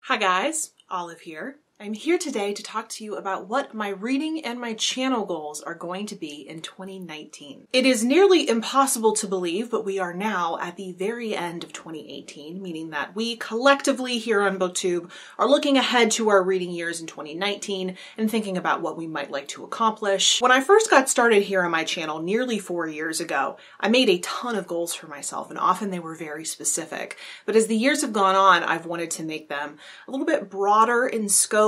Hi guys, Olive here. I'm here today to talk to you about what my reading and my channel goals are going to be in 2019. It is nearly impossible to believe, but we are now at the very end of 2018, meaning that we collectively here on BookTube are looking ahead to our reading years in 2019 and thinking about what we might like to accomplish. When I first got started here on my channel nearly 4 years ago, I made a ton of goals for myself, and often they were very specific. But as the years have gone on, I've wanted to make them a little bit broader in scope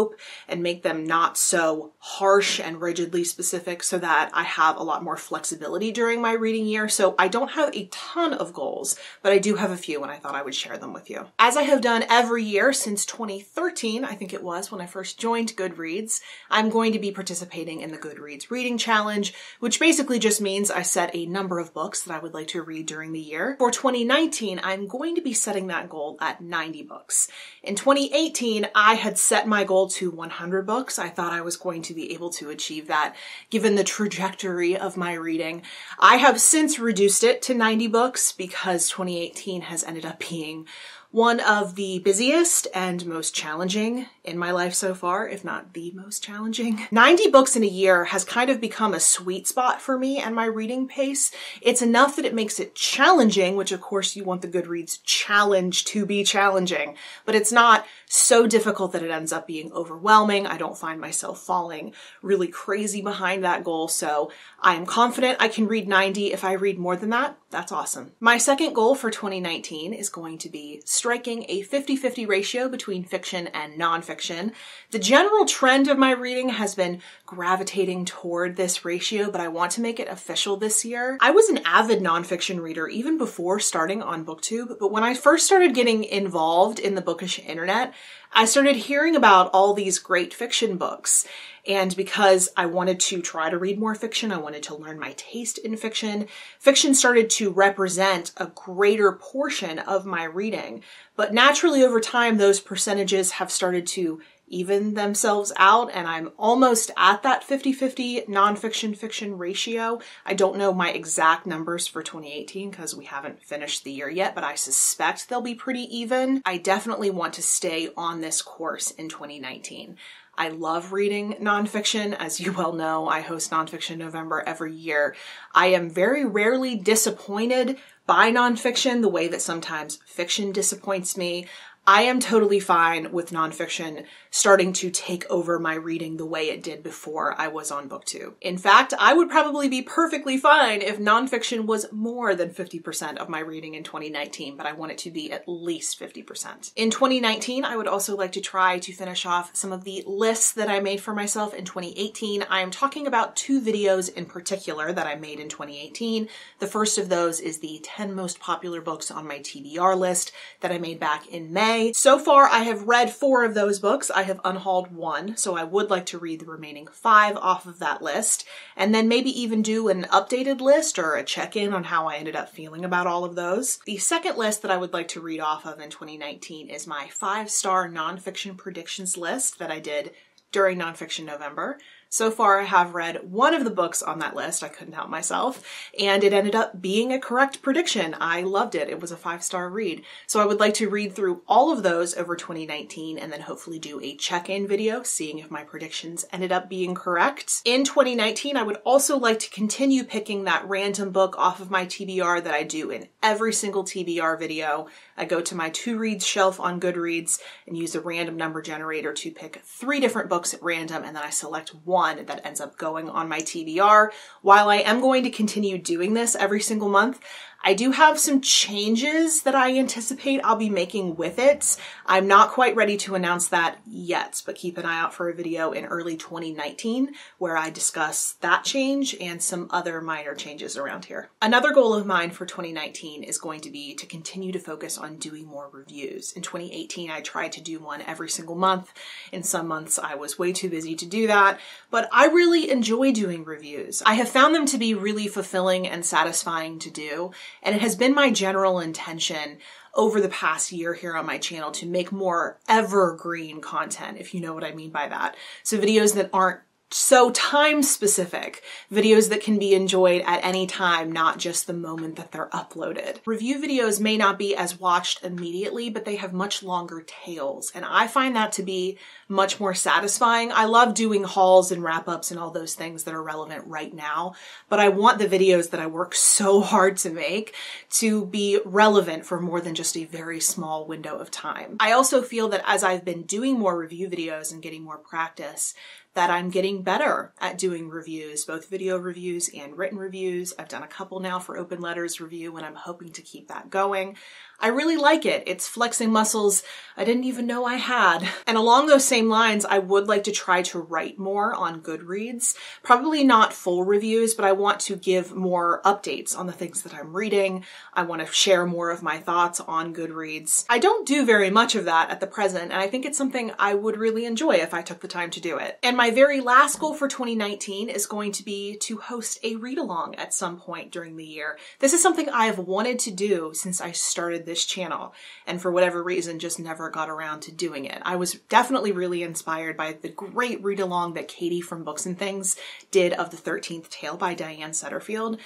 and make them not so harsh and rigidly specific so that I have a lot more flexibility during my reading year. So I don't have a ton of goals, but I do have a few and I thought I would share them with you. As I have done every year since 2013, I think it was when I first joined Goodreads, I'm going to be participating in the Goodreads Reading Challenge, which basically just means I set a number of books that I would like to read during the year. For 2019, I'm going to be setting that goal at 90 books. In 2018, I had set my goal to 100 books. I thought I was going to be able to achieve that given the trajectory of my reading. I have since reduced it to 90 books because 2018 has ended up being one of the busiest and most challenging in my life so far, if not the most challenging. 90 books in a year has kind of become a sweet spot for me and my reading pace. It's enough that it makes it challenging, which of course you want the Goodreads challenge to be challenging, but it's not so difficult that it ends up being overwhelming. I don't find myself falling really crazy behind that goal, so I am confident I can read 90. If I read more than that, that's awesome. My second goal for 2019 is going to be striking a 50-50 ratio between fiction and nonfiction. The general trend of my reading has been gravitating toward this ratio, but I want to make it official this year. I was an avid nonfiction reader even before starting on BookTube, but when I first started getting involved in the bookish internet, I started hearing about all these great fiction books. And because I wanted to try to read more fiction, I wanted to learn my taste in fiction, fiction started to represent a greater portion of my reading. But naturally over time, those percentages have started to even themselves out, and I'm almost at that 50-50 nonfiction-fiction ratio. I don't know my exact numbers for 2018 because we haven't finished the year yet, but I suspect they'll be pretty even. I definitely want to stay on this course in 2019. I love reading nonfiction. As you well know, I host Nonfiction November every year. I am very rarely disappointed by nonfiction the way that sometimes fiction disappoints me. I am totally fine with nonfiction starting to take over my reading the way it did before I was on BookTube. In fact, I would probably be perfectly fine if nonfiction was more than 50% of my reading in 2019, but I want it to be at least 50%. In 2019, I would also like to try to finish off some of the lists that I made for myself in 2018. I am talking about 2 videos in particular that I made in 2018. The first of those is the 10 most popular books on my TBR list that I made back in May. So far, I have read 4 of those books. I have unhauled 1, so I would like to read the remaining 5 off of that list, and then maybe even do an updated list or a check-in on how I ended up feeling about all of those. The second list that I would like to read off of in 2019 is my 5-star nonfiction predictions list that I did during Nonfiction November. So far, I have read 1 of the books on that list. I couldn't help myself. And it ended up being a correct prediction. I loved it. It was a 5-star read. So I would like to read through all of those over 2019 and then hopefully do a check-in video, seeing if my predictions ended up being correct. In 2019, I would also like to continue picking that random book off of my TBR that I do in every single TBR video. I go to my to-reads shelf on Goodreads and use a random number generator to pick 3 different books at random, and then I select one that ends up going on my TBR. While I am going to continue doing this every single month, I do have some changes that I anticipate I'll be making with it. I'm not quite ready to announce that yet, but keep an eye out for a video in early 2019 where I discuss that change and some other minor changes around here. Another goal of mine for 2019 is going to be to continue to focus on doing more reviews. In 2018, I tried to do one every single month. In some months, I was way too busy to do that, but I really enjoy doing reviews. I have found them to be really fulfilling and satisfying to do. And it has been my general intention over the past year here on my channel to make more evergreen content, if you know what I mean by that. So videos that aren't so time specific, videos that can be enjoyed at any time, not just the moment that they're uploaded. Review videos may not be as watched immediately, but they have much longer tails, and I find that to be much more satisfying. I love doing hauls and wrap-ups and all those things that are relevant right now, but I want the videos that I work so hard to make to be relevant for more than just a very small window of time. I also feel that as I've been doing more review videos and getting more practice, that I'm getting better at doing reviews, both video reviews and written reviews. I've done a couple now for Open Letters review, and I'm hoping to keep that going. I really like it. It's flexing muscles I didn't even know I had. And along those same lines, I would like to try to write more on Goodreads. Probably not full reviews, but I want to give more updates on the things that I'm reading. I want to share more of my thoughts on Goodreads. I don't do very much of that at the present, and I think it's something I would really enjoy if I took the time to do it. And my very last goal for 2019 is going to be to host a read-along at some point during the year. This is something I have wanted to do since I started this channel, and for whatever reason just never got around to doing it. I was definitely really inspired by the great read-along that Katie from Books and Things did of The 13th Tale by Diane Setterfield.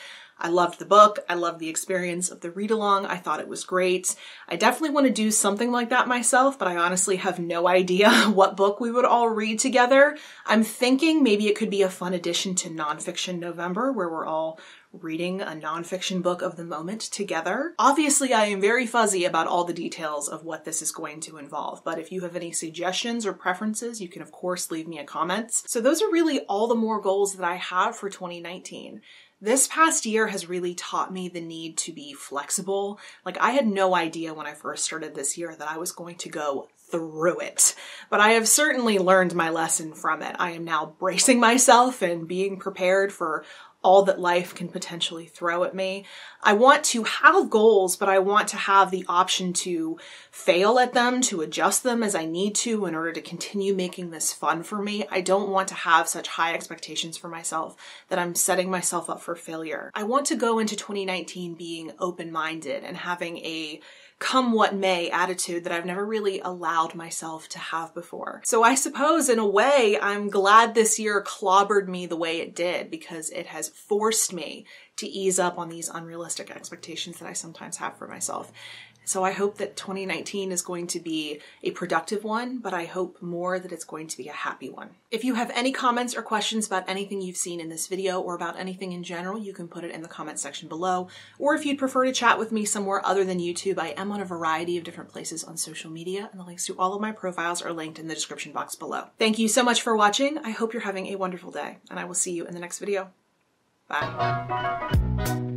I loved the book. I loved the experience of the read-along. I thought it was great. I definitely want to do something like that myself, but I honestly have no idea what book we would all read together. I'm thinking maybe it could be a fun addition to Nonfiction November, where we're all reading a nonfiction book of the moment together. Obviously, I am very fuzzy about all the details of what this is going to involve, but if you have any suggestions or preferences, you can of course leave me a comment. So those are really all the more goals that I have for 2019. This past year has really taught me the need to be flexible. Like, I had no idea when I first started this year that I was going to go through it, but I have certainly learned my lesson from it. I am now bracing myself and being prepared for all that life can potentially throw at me. I want to have goals, but I want to have the option to fail at them, to adjust them as I need to in order to continue making this fun for me. I don't want to have such high expectations for myself that I'm setting myself up for failure. I want to go into 2019 being open-minded and having a come what may attitude that I've never really allowed myself to have before. So I suppose in a way, I'm glad this year clobbered me the way it did, because it has forced me to ease up on these unrealistic expectations that I sometimes have for myself. So I hope that 2019 is going to be a productive one, but I hope more that it's going to be a happy one. If you have any comments or questions about anything you've seen in this video or about anything in general, you can put it in the comment section below. Or if you'd prefer to chat with me somewhere other than YouTube, I am on a variety of different places on social media, and the links to all of my profiles are linked in the description box below. Thank you so much for watching. I hope you're having a wonderful day, and I will see you in the next video. Bye.